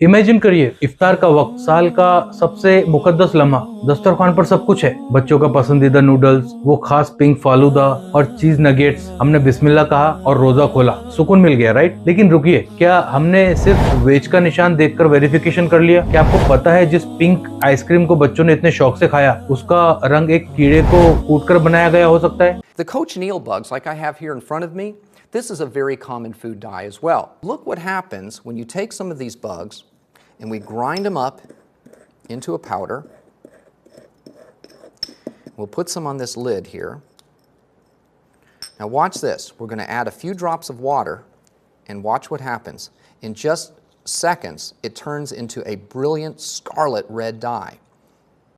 Imagine करिए इफ्तार का वक्त, साल का सबसे मुकद्दस लम्हा। दस्तरखान पर सब कुछ है, बच्चों का पसंदीदा नूडल्स, वो खास पिंक फालूदा और चीज नगेट्स। हमने बिस्मिल्लाह कहा और रोजा खोला, सुकून मिल गया, राइट? लेकिन रुकिए, क्या हमने सिर्फ वेज का निशान देखकर वेरिफिकेशन कर लिया? क्या आपको पता है जिस पिंक आइसक्रीम को बच्चों ने इतने शौक से खाया, उसका रंग एक कीड़े को कूटकर बनाया गया हो सकता है? The cochineal bugs, like I have here in front of me, this is a very common food dye as well. Look what happens when you take some of these bugs and we grind them up into a powder. We'll put some on this lid here. Now watch this. We're going to add a few drops of water and watch what happens. In just seconds, it turns into a brilliant scarlet red dye.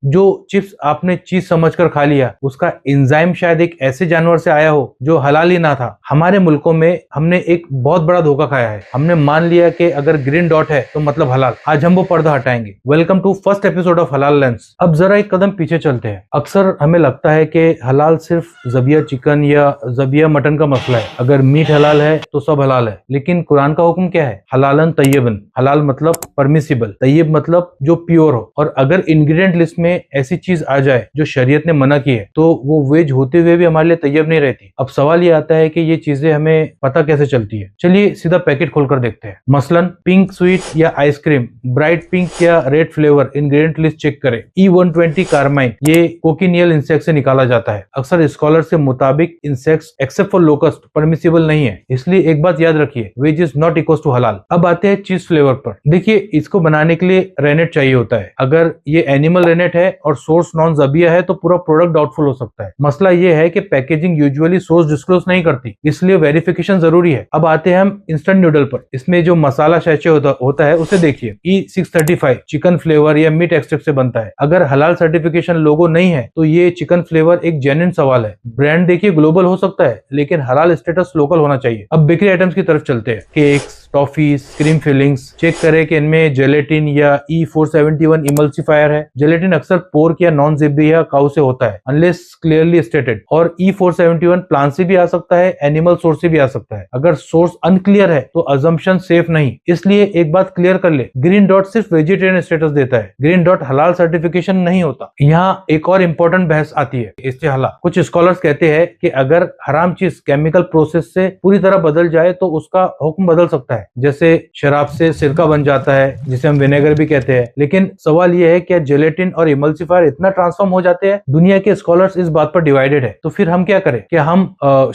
जो chips आपने चीज समझकर खा लिया, उसका enzyme शायद एक ऐसे जानवर से आया हो जो हलाल ही ना था। हमारे मुल्कों में हमने एक बहुत बड़ा धोखा खाया है। हमने मान लिया कि अगर ग्रीन डॉट है तो मतलब हलाल। आज हम वो पर्दा हटाएंगे। Welcome to first episode of halal lens. अब जरा एक कदम पीछे चलते हैं। अक्सर हमें लगता है कि हलाल सिर्फ ज़बिया चिकन या ज़बिया मटन का मसला है। अगर मीट हलाल है तो सब हलाल है। लेकिन कुरान का हुक्म क्या है? हलालन तय्यबन। हलाल मतलब परमिसिबल, तय्यब मतलब जो प्योर हो। और अगर इंग्रेडिएंट लिस्ट में ऐसी चीज आ जाए जो शरीयत ने मना की है, तो वो वेज होते हुए भी हमारे लिए तैयब नहीं रहती। अब सवाल ये आता है कि ये चीजें हमें पता कैसे चलती है? चलिए सीधा पैकेट खोलकर देखते हैं। मसलन पिंक स्वीट या आइसक्रीम, ब्राइट पिंक या red flavour, ingredient list check करें। E120 कार्माइन, ये कोकिनियल इंसेक्ट से निकाला जाता है। अक्सर स्कॉलर के मुताबिक insects except for locust permissible नहीं है। इसलिए एक बात याद रखिए, veg is not equal to halal. अब आते हैं चीज फ्लेवर पर। देखिए, इसको बनाने के लिए रेनेट चाहिए होता है। अगर ये एनिमल रेनेट है और सोर्स नॉन ज़बिया है तो पूरा प्रोडक्ट डाउटफुल हो सकता है। मसला ये है कि पैकेजिंग यूजुअली सोर्स डिस्क्लोज नहीं करती, इसलिए वेरिफिकेशन जरूरी है। अब आते हैं हम इंस्टेंट नूडल पर। इसमें जो मसाला शैचे होता है उसे देखिए। E635 चिकन फ्लेवर या मीट एक्सट्रैक्ट से बनता है। अगर हलाल सर्टिफिकेशन लोगो नहीं है तो ये चिकन फ्लेवर एक जेन्युइन सवाल है। ब्रांड देखिए ग्लोबल हो सकता है, लेकिन हलाल स्टेटस लोकल होना चाहिए। अब बेकरी आइटम्स की तरफ चलते हैं। Cakes, toffees, cream fillings, check करें कि इनमें जेलेटिन या E471 इमल्सिफायर है। जेलेटिन अक्सर पोर्क या नॉन ज़ेबिया काऊ से होता है, अनलेस क्लियरली स्टेटेड। और E471 प्लांट से भी आ सकता है, एनिमल सोर्स से भी आ सकता है। अगर सोर्स अनक्लियर है तो अजम्पशन सेफ नहीं। इसलिए एक बात क्लियर कर ले, ग्रीन डॉट सिर्फ वेजिटेरियन स्टेटस देता है। ग्रीन डॉट हलाल सर्टिफिकेशन नहीं होता। यहाँ एक और इम्पोर्टेंट बहस आती है, इस्तेहला। कुछ स्कॉलर्स कहते हैं कि अगर हराम चीज केमिकल प्रोसेस से पूरी तरह बदल जाए तो उसका हुक्म बदल सकता है। जैसे शराब से सिरका बन जाता है, जिसे हम विनेगर भी कहते हैं। लेकिन सवाल यह है, क्या जेलेटिन और इमल्सिफायर इतना ट्रांसफॉर्म हो जाते हैं? दुनिया के स्कॉलर्स इस बात पर डिवाइडेड है। तो फिर हम क्या करें? क्या हम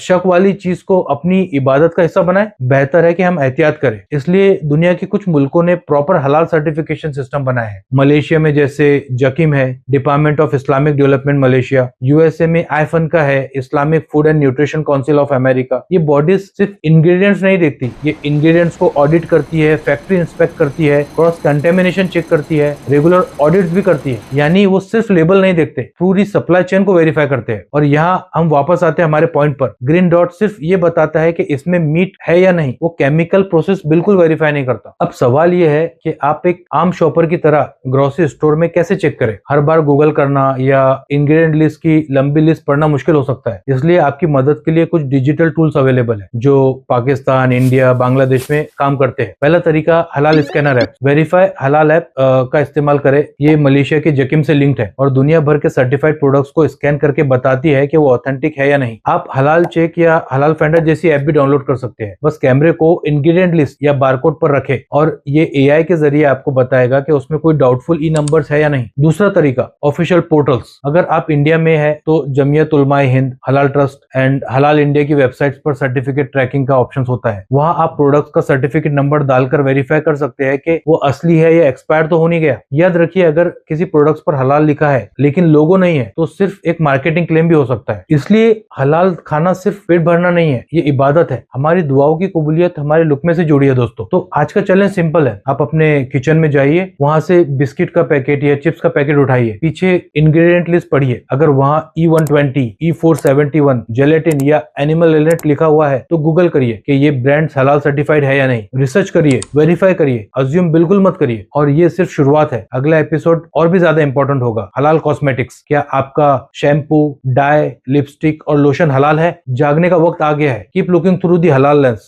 शक वाली चीज को अपनी इबादत का हिस्सा बनाएं? बेहतर है कि हम एहतियात करें। इसलिए दुनिया के कुछ मुल्कों ने प्रॉपर हलाल सर्टिफिकेशन सिस्टम बनाए हैं। मलेशिया में जैसे जकीम है, department of Islamic development Malaysia. USA में आईफन का है, Islamic food and nutrition council of America. ये बॉडीज सिर्फ इंग्रेडिएंट्स नहीं देखती, ये इंग्रेडिएंट्स को ऑडिट करती है, फैक्ट्री इंस्पेक्ट करती है, क्रॉस कंटेमिनेशन चेक करती है, रेगुलर ऑडिट्स भी करती है। यानी वो सिर्फ लेबल नहीं देखते, पूरी सप्लाई चेन को वेरीफाई करते हैं। और यहाँ हम वापस आते हैं हमारे पॉइंट पर। ग्रीन डॉट सिर्फ ये बताता है कि इसमें मीट है या नहीं, वो केमिकल प्रोसेस बिल्कुल वेरीफाई नहीं करता। अब सवाल ये है कि आप एक आम शॉपर की तरह ग्रोसरी स्टोर में कैसे चेक करें? हर बार गूगल करना या इंग्रेडिएंट लिस्ट की लंबी लिस्ट पढ़ना मुश्किल हो सकता है। इसलिए आपकी मदद के लिए कुछ डिजिटल टूल्स अवेलेबल है जो पाकिस्तान, इंडिया, बांग्लादेश में काम करते हैं। पहला तरीका हलाल स्कैनर ऐप। वेरीफाई हलाल ऐप का इस्तेमाल करें। ये मलेशिया के जकीम से लिंक्ड है और दुनिया भर के सर्टिफाइड प्रोडक्ट्स को स्कैन करके बताती है कि वो ऑथेंटिक है या नहीं। आप हलाल चेक या हलाल फाइंडर जैसी ऐप भी डाउनलोड कर सकते हैं। बस कैमरे को इंग्रेडिएंट लिस्ट या बारकोड पर रखें और ये एआई के जरिए आपको बताएगा कि उसमें कोई डाउटफुल ई नंबर्स है या नहीं। दूसरा तरीका ऑफिशियल पोर्टल्स। अगर आप इंडिया में है तो जमियत उलमाए हिंद, हलाल ट्रस्ट एंड हलाल इंडिया की वेबसाइट्स पर सर्टिफिकेट ट्रैकिंग का ऑप्शन होता है। वहां आप प्रोडक्ट्स का सर्टिफिकेट नंबर डालकर वेरीफाई कर सकते हैं कि वो असली है या एक्सपायर तो हो नहीं गया। याद रखिए, अगर किसी प्रोडक्ट्स पर हलाल लिखा है लेकिन लोगो नहीं है तो सिर्फ एक मार्केटिंग क्लेम भी हो सकता है। इसलिए हलाल खाना सिर्फ पेट भरना नहीं है, ये इबादत है। हमारी दुआओं की कबूलियत हमारे लुक्मे से जुड़ी है दोस्तों। तो आज का चैलेंज सिंपल है, आप अपने किचन में जाइए, वहां से बिस्किट का पैकेट या चिप्स का पैकेट उठाइए, पीछे इंग्रेडिएंट लिस्ट पढ़िए। अगर वहां E120, E471, जेलेटिन या एनिमल एलिमेंट लिखा हुआ है तो गूगल करिए कि ये ब्रांड हलाल सर्टिफाइड है या नहीं। रिसर्च करिए, वेरीफाई करिए, अज्यूम बिल्कुल मत करिए। और ये सिर्फ शुरुआत है, अगला एपिसोड और भी ज्यादा इंपॉर्टेंट होगा। हलाल कॉस्मेटिक्स। क्या आपका शैम्पू, डाई, लिपस्टिक और लोशन हलाल है? जागने का वक्त आ गया है। कीप लुकिंग थ्रू दी हलाल लेंस।